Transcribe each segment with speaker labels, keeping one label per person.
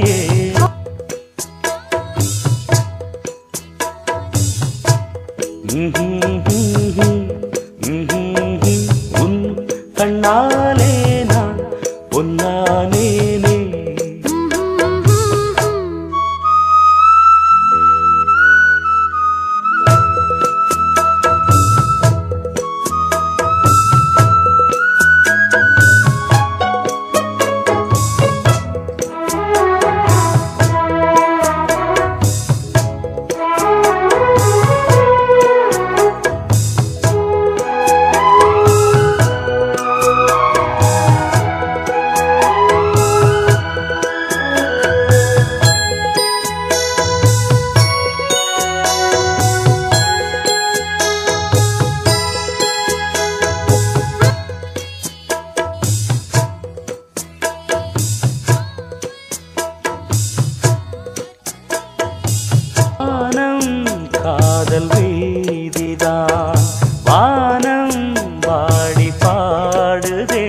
Speaker 1: சொல்லையே உன் கண்ணாலே நான் பொன்னானேனே காதல் வீதிதான் வானம் வாடி பாடுதே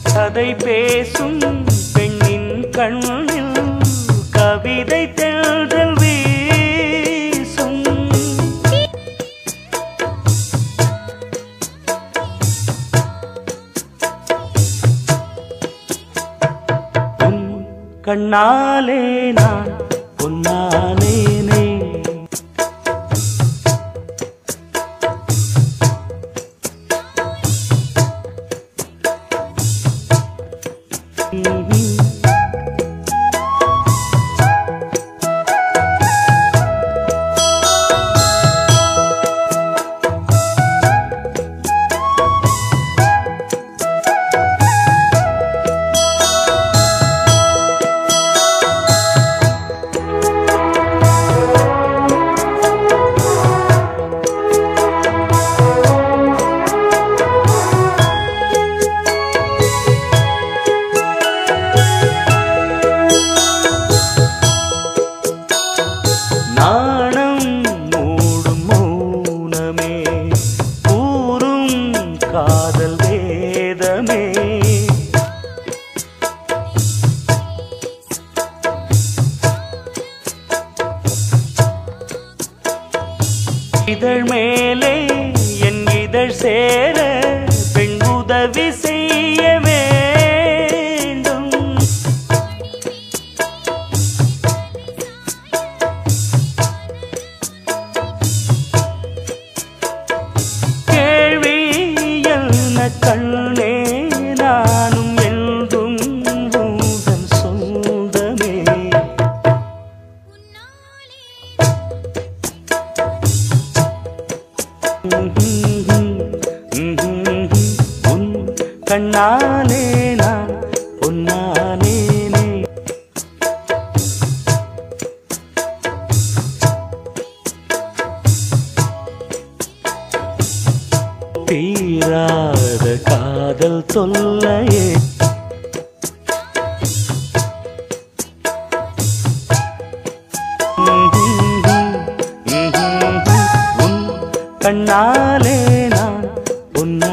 Speaker 1: கதை பேசும் பெண்ணின் கண்ணில் கவிதை தென்றல் வீசும் கண்ணாலே நான் பொன்னானேனே நாணம் மூடும் மௌனமே கூறும் காதல் வேதமே இதழ் மேலே என் இதழ் சேர பெண் உதவி செய்ய வேண்டும் கேள்வி என்ன கண்ணே நானும் என்றும் உந்தன் சொந்தமே உன் கண்ணாலே நான் பொன்னானேனே தீராத காதல் தொல்லையே உன் கண்ணாலே நான் பொன்னா